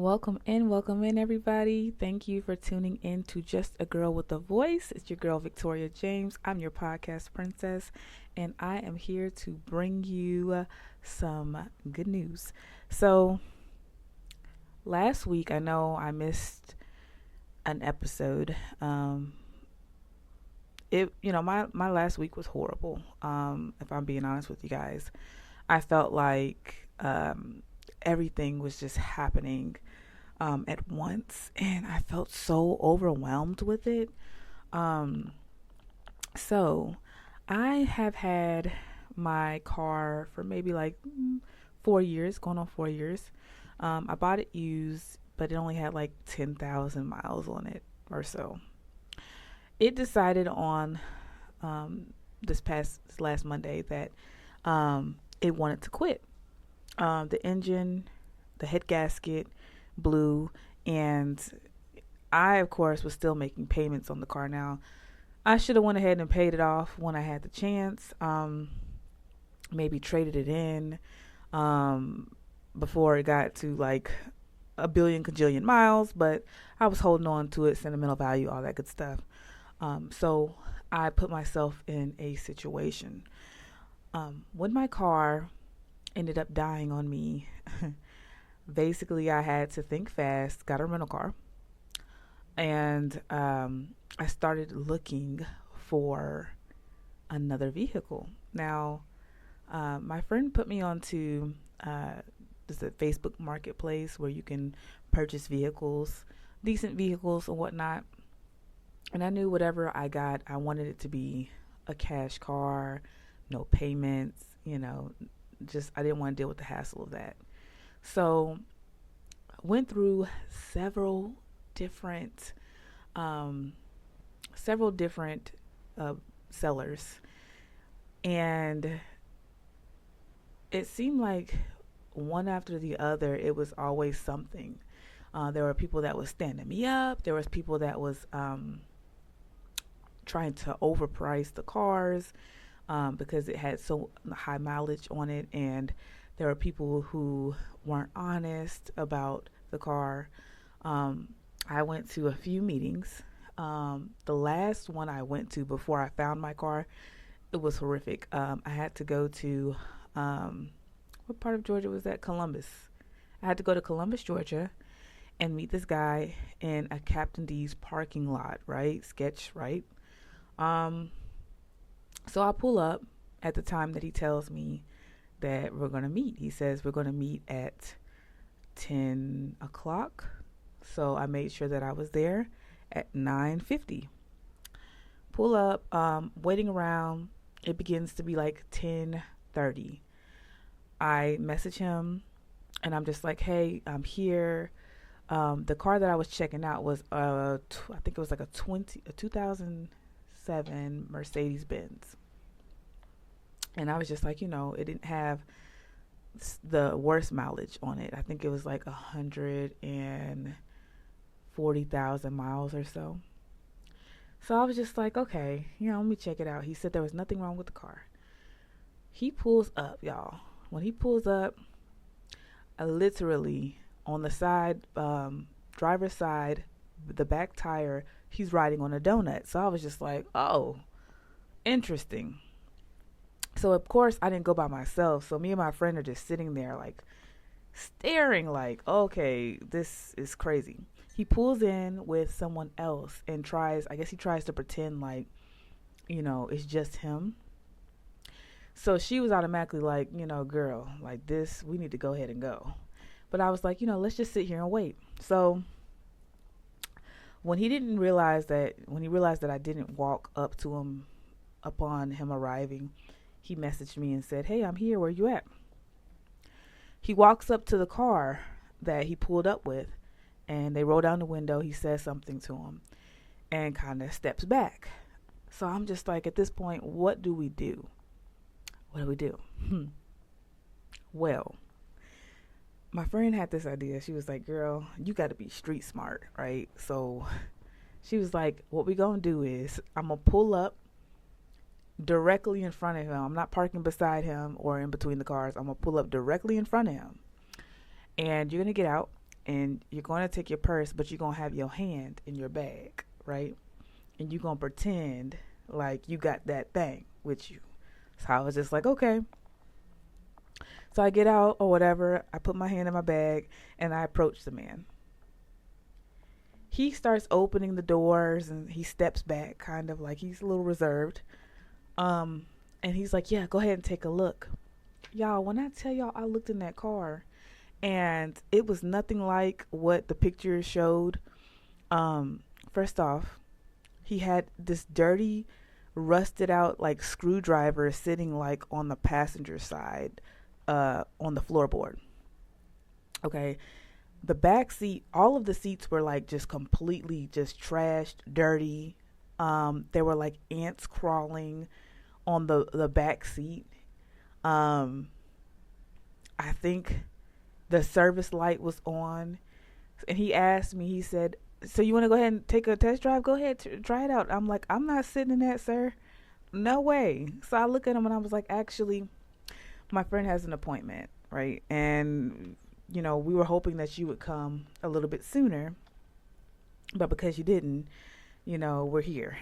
Welcome in, everybody. Thank you for tuning in to Just a Girl with a Voice. It's your girl, Victoria James. I'm your podcast princess, and I am here to bring you some good news. So, last week, I know I missed an episode. My last week was horrible. If I'm being honest with you guys, I felt like everything was just happening at once, and I felt so overwhelmed with it. Um, so I have had my car for maybe like 4 years, going on 4 years. I bought it used, but it only had like 10,000 miles on it or so. It decided on this past last Monday that it wanted to quit. The engine, the head gasket blew, and I, of course, was still making payments on the car. Now, I should have went ahead and paid it off when I had the chance. Maybe traded it in before it got to like a billion cajillion miles, but I was holding on to it, sentimental value, all that good stuff. So I put myself in a situation. When my car ended up dying on me, basically I had to think fast, got a rental car, and I started looking for another vehicle. Now, my friend put me onto this a Facebook marketplace where you can purchase vehicles, decent vehicles and whatnot. And I knew whatever I got, I wanted it to be a cash car, no payments, just I didn't want to deal with the hassle of that. So went through different um, several different uh, sellers, and it seemed like one after the other, it was always something. There were people that was standing me up. There was people that was trying to overprice the cars because it had so high mileage on it, and there were people who weren't honest about the car. Um, I went to a few meetings. The last one I went to before I found my car, it was horrific. I had to go to what part of Georgia was that? Columbus. I had to go to Columbus, Georgia, and meet this guy in a Captain D's parking lot, right? Sketch, right? Um, so I pull up at the time that he tells me that we're going to meet. He says we're going to meet at 10 o'clock. So I made sure that I was there at 9:50. Pull up, waiting around. It begins to be like 10:30. I message him, and I'm just like, hey, I'm here. The car that I was checking out was I think it was like a 2007 Mercedes Benz. And I was just like, it didn't have the worst mileage on it. I think it was like 140,000 miles or so. So I was just like, okay, let me check it out. He said there was nothing wrong with the car. He pulls up, y'all. When he pulls up, I literally on the side, driver's side, the back tire, he's riding on a donut. So I was just like, oh, interesting. So of course I didn't go by myself. So me and my friend are just sitting there like staring like, okay, this is crazy. He pulls in with someone else and he tries to pretend like, it's just him. So she was automatically like, girl, like this, we need to go ahead and go. But I was like, let's just sit here and wait. So when he realized that I didn't walk up to him upon him arriving, he messaged me and said, hey, I'm here. Where you at? He walks up to the car that he pulled up with, and they roll down the window. He says something to him and kind of steps back. So I'm just like, at this point, what do we do? What do we do? Well, my friend had this idea. She was like, girl, you got to be street smart, right? So she was like, what we going to do is I'm going to pull up directly in front of him. I'm not parking beside him or in between the cars. I'm going to pull up directly in front of him. And you're going to get out and you're going to take your purse, but you're going to have your hand in your bag, right? And you're going to pretend like you got that thing with you. So I was just like, okay. So I get out or whatever. I put my hand in my bag and I approach the man. He starts opening the doors and he steps back, kind of like he's a little reserved. And he's like, yeah, go ahead and take a look. Y'all, when I tell y'all I looked in that car and it was nothing like what the picture showed. First off, he had this dirty, rusted out like screwdriver sitting like on the passenger side, on the floorboard. Okay. The back seat, all of the seats were like just completely just trashed, dirty. There were like ants crawling on the back seat. I think the service light was on, and he asked me, he said, so you want to go ahead and take a test drive? Go ahead, try it out. I'm like, I'm not sitting in that, sir. No way. So I look at him and I was like, actually, my friend has an appointment, right? And, you know, we were hoping that you would come a little bit sooner, but because you didn't, you know, we're here.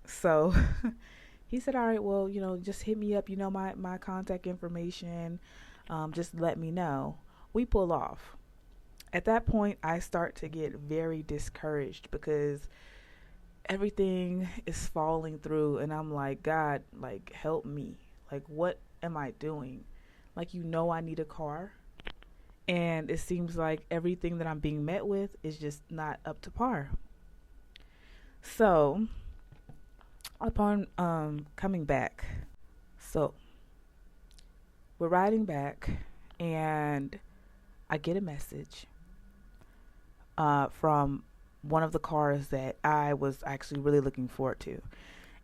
So he said, all right, well, you know, just hit me up. You know, my contact information. Just let me know. We pull off. At that point, I start to get very discouraged because everything is falling through. And I'm like, God, like, help me. Like, what am I doing? Like, you know, I need a car. And it seems like everything that I'm being met with is just not up to par. So, upon coming back, so we're riding back, and I get a message from one of the cars that I was actually really looking forward to.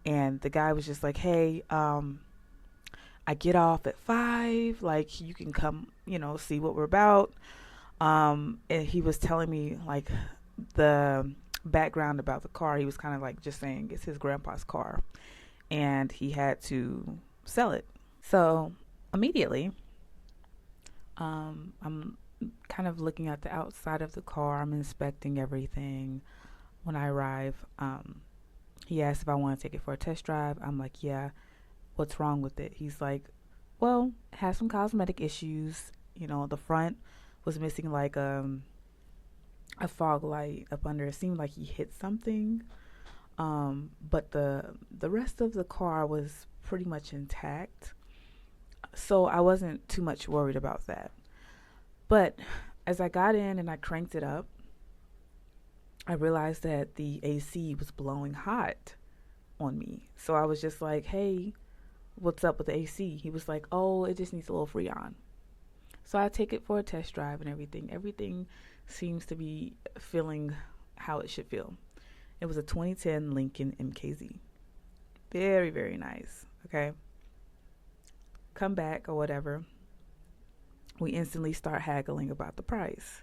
And the guy was just like, hey, I get off at 5, like you can come, you know, see what we're about. And he was telling me like the background about the car. He was kind of like just saying it's his grandpa's car and he had to sell it. So immediately, I'm kind of looking at the outside of the car. I'm inspecting everything. When I arrive, he asked if I want to take it for a test drive. I'm like, yeah. What's wrong with it? He's like, well, it has some cosmetic issues. You know, the front was missing like a fog light up under. It seemed like he hit something. But the rest of the car was pretty much intact. So I wasn't too much worried about that. But as I got in and I cranked it up, I realized that the AC was blowing hot on me. So I was just like, hey, what's up with the AC? He was like, oh, it just needs a little Freon. So I take it for a test drive and everything. Everything seems to be feeling how it should feel. It was a 2010 Lincoln MKZ. Very, very nice. Okay. Come back or whatever. We instantly start haggling about the price.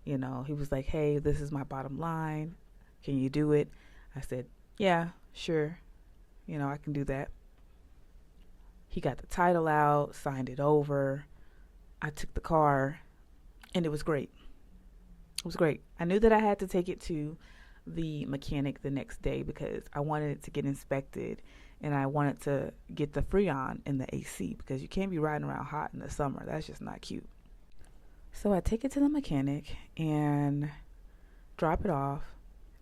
You know, he was like, hey, this is my bottom line. Can you do it? I said, yeah, sure. You know, I can do that. He got the title out, signed it over. I took the car, and it was great. It was great. I knew that I had to take it to the mechanic the next day because I wanted it to get inspected, and I wanted to get the Freon in the AC because you can't be riding around hot in the summer. That's just not cute. So I take it to the mechanic and drop it off,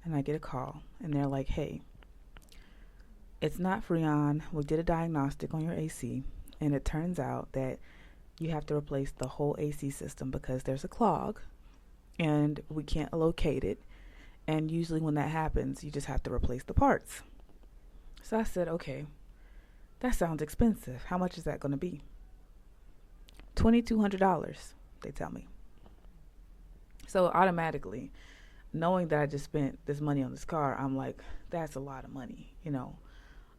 and I get a call, and they're like, hey, it's not Freon. We did a diagnostic on your AC, and it turns out that you have to replace the whole AC system because there's a clog, and we can't locate it. And usually when that happens, you just have to replace the parts. So I said, okay, that sounds expensive. How much is that going to be? $2,200, they tell me. So automatically, knowing that I just spent this money on this car, I'm like, that's a lot of money, you know.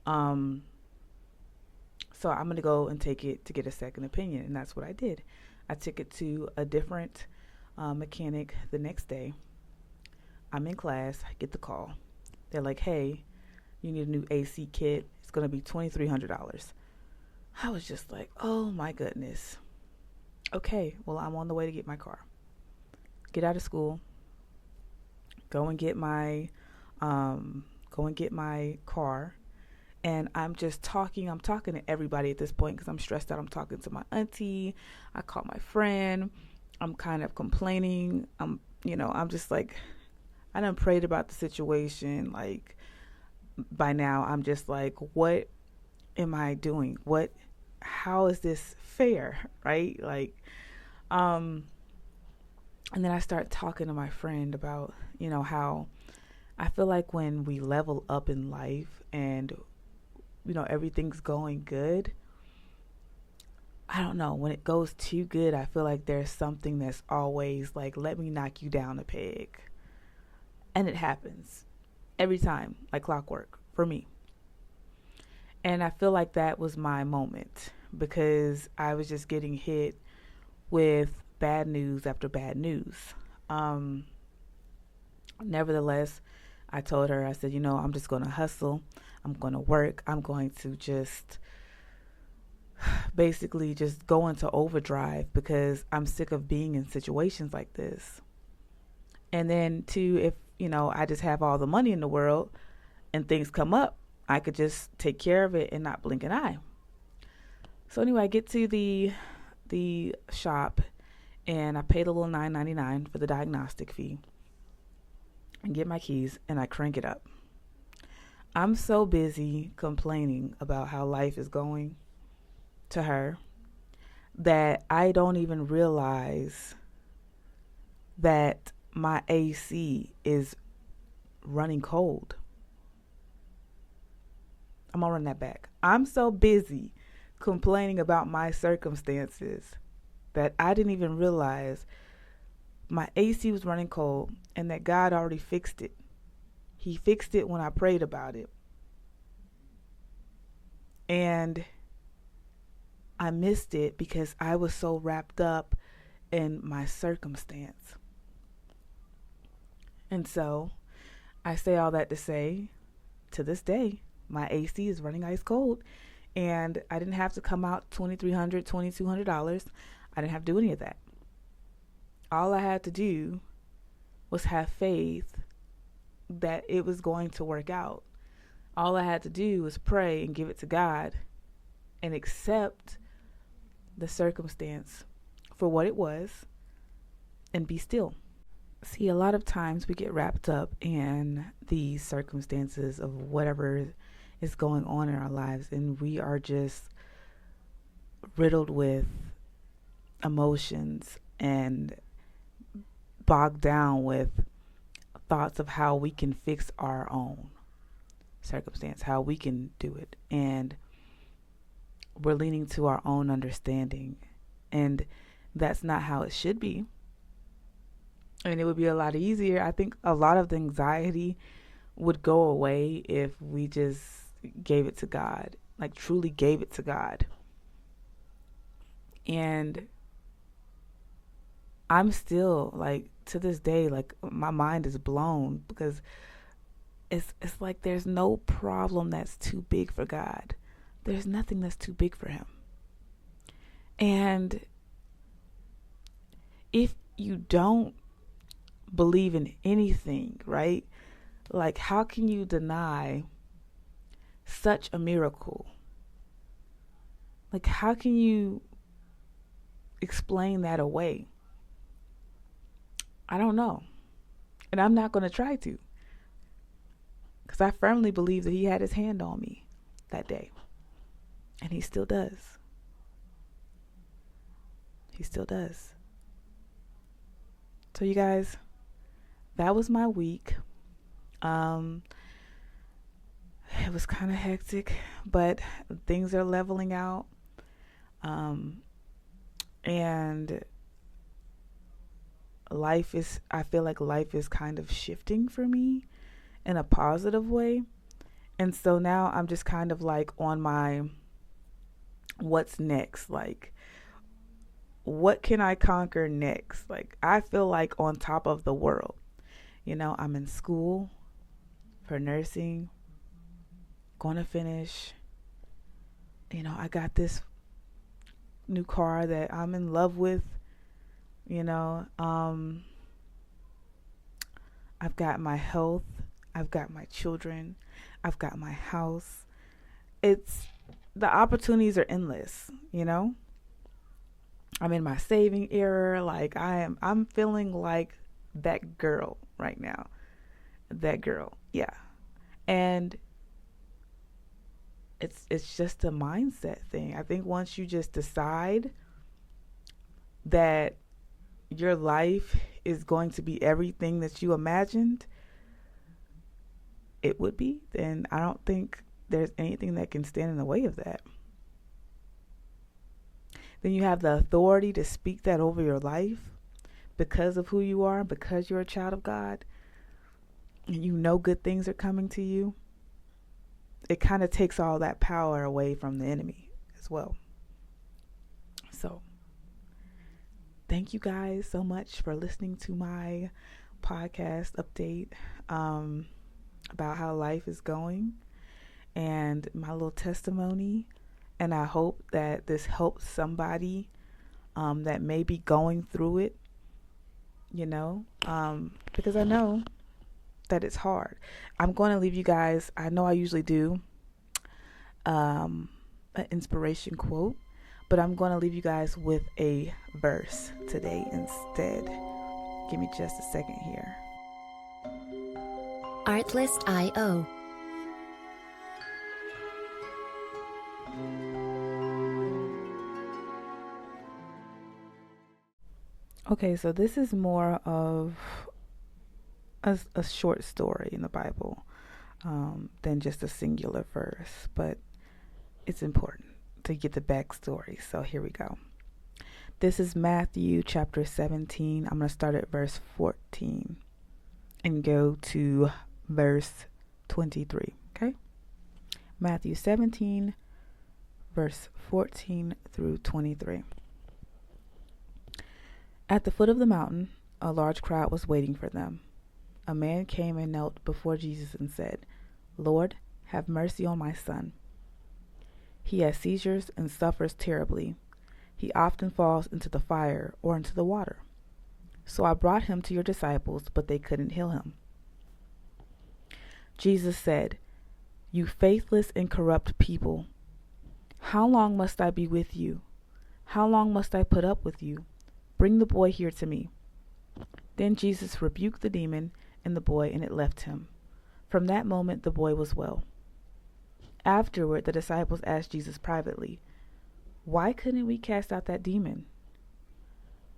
So I'm going to go and take it to get a second opinion. And that's what I did. I took it to a different mechanic the next day. I'm in class. I get the call. They're like, hey, you need a new AC kit. It's going to be $2,300. I was just like, oh my goodness. Okay, well, I'm on the way to get my car. get out of school, go and get my car. And I'm talking to everybody at this point because I'm stressed out. I'm talking to my auntie. I called my friend. I'm kind of complaining. I'm just like, I done prayed about the situation. Like, by now, I'm just like, what am I doing? How is this fair? Right? Like, and then I start talking to my friend about, how I feel like when we level up in life and everything's going good, I don't know, when it goes too good, I feel like there's something that's always like, let me knock you down a peg. And it happens every time, like clockwork for me. And I feel like that was my moment because I was just getting hit with bad news after bad news. Nevertheless, I told her, I said, I'm just going to hustle. I'm going to work. I'm going to just basically just go into overdrive because I'm sick of being in situations like this. And then too, if, I just have all the money in the world and things come up, I could just take care of it and not blink an eye. So anyway, I get to the shop and I paid a little $9.99 for the diagnostic fee and get my keys and I crank it up. I'm so busy complaining about how life is going to her that I don't even realize that my AC is running cold. I'm gonna run that back. I'm so busy complaining about my circumstances that I didn't even realize my AC was running cold and that God already fixed it. He fixed it when I prayed about it. And I missed it because I was so wrapped up in my circumstance. And so I say all that to say, to this day, my AC is running ice cold. And I didn't have to come out $2,300, $2,200. I didn't have to do any of that. All I had to do was have faith that it was going to work out. All I had to do was pray and give it to God and accept the circumstance for what it was and be still. See, a lot of times we get wrapped up in the circumstances of whatever is going on in our lives, and we are just riddled with emotions and bogged down with thoughts of how we can fix our own circumstance, how we can do it. And we're leaning to our own understanding. And that's not how it should be. And it would be a lot easier. I think a lot of the anxiety would go away if we just gave it to God, like truly gave it to God. And I'm still like, to this day, like my mind is blown because it's like there's no problem that's too big for God. There's nothing that's too big for him. And if you don't believe in anything, right? Like, how can you deny such a miracle? Like, how can you explain that away? I don't know. And I'm not going to try to. Because I firmly believe that he had his hand on me that day. And he still does. He still does. So you guys, that was my week. It was kind of hectic, but things are leveling out. And I feel like life is kind of shifting for me in a positive way. And so now I'm just kind of like on my what's next? Like, what can I conquer next? Like, I feel like on top of the world. I'm in school for nursing, going to finish. I got this new car that I'm in love with. I've got my health. I've got my children. I've got my house. It's the opportunities are endless, you know? I'm in my saving era. Like I'm feeling like that girl right now. That girl. Yeah. And it's just a mindset thing. I think once you just decide that your life is going to be everything that you imagined it would be, then I don't think there's anything that can stand in the way of that. Then you have the authority to speak that over your life because of who you are, because you're a child of God, and you know good things are coming to you. It kind of takes all that power away from the enemy as well. So, thank you guys so much for listening to my podcast update about how life is going and my little testimony. And I hope that this helps somebody that may be going through it, you know, because I know that it's hard. I'm going to leave you guys, I know I usually do an inspiration quote, but I'm going to leave you guys with a verse today instead. Give me just a second here. Artlist.io. Okay, so this is more of a short story in the Bible than just a singular verse, but it's important to get the backstory. So here we go. This is Matthew chapter 17. I'm going to start at verse 14 and go to verse 23. Okay? Matthew 17, verse 14 through 23. At the foot of the mountain, a large crowd was waiting for them. A man came and knelt before Jesus and said, "Lord, have mercy on my son. He has seizures and suffers terribly. He often falls into the fire or into the water. So I brought him to your disciples, but they couldn't heal him." Jesus said, "You faithless and corrupt people, how long must I be with you? How long must I put up with you? Bring the boy here to me." Then Jesus rebuked the demon in the boy, and it left him. From that moment, the boy was well. Afterward, the disciples asked Jesus privately, "Why couldn't we cast out that demon?"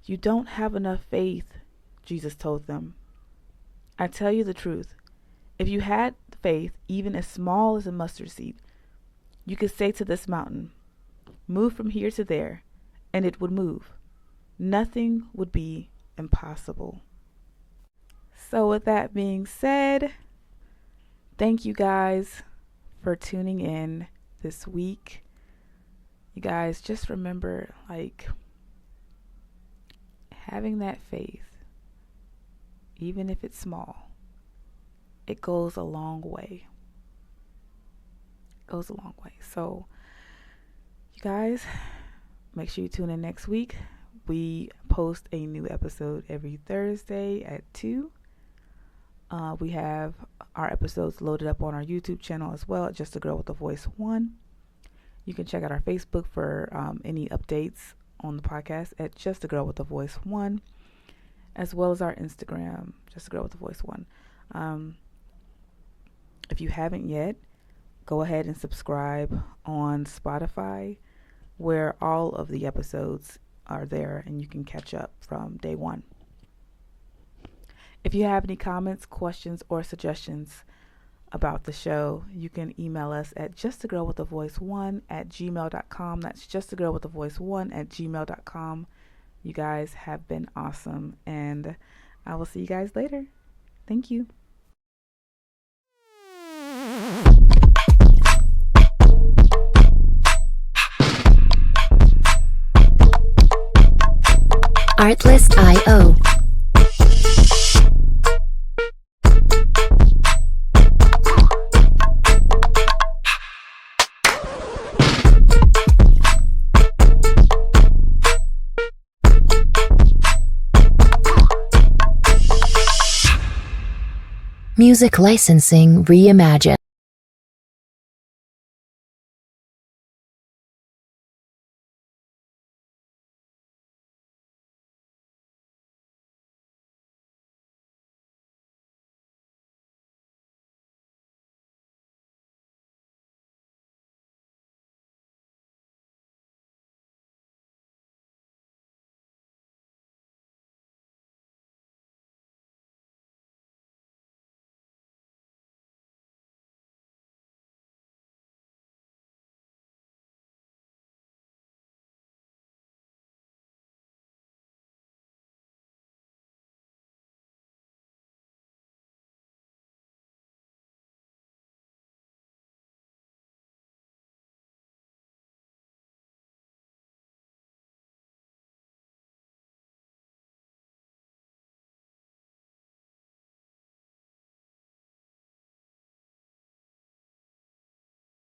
"You don't have enough faith," Jesus told them. "I tell you the truth. If you had faith, even as small as a mustard seed, you could say to this mountain, 'Move from here to there,' and it would move. Nothing would be impossible." So with that being said, thank you guys for tuning in this week. You guys just remember, like, having that faith, even if it's small, it goes a long way. It goes a long way. So you guys, make sure you tune in next week. We post a new episode every Thursday at 2. We have our episodes loaded up on our YouTube channel as well, Just a Girl with a Voice 1. You can check out our Facebook for any updates on the podcast at Just a Girl with a Voice 1, as well as our Instagram, Just a Girl with a Voice 1. If you haven't yet, go ahead and subscribe on Spotify, where all of the episodes are there and you can catch up from day one. If you have any comments, questions, or suggestions about the show, you can email us at justagirlwithavoice1@gmail.com. That's justagirlwithavoice1@gmail.com. You guys have been awesome, and I will see you guys later. Thank you. Artlist.io. Music licensing reimagined.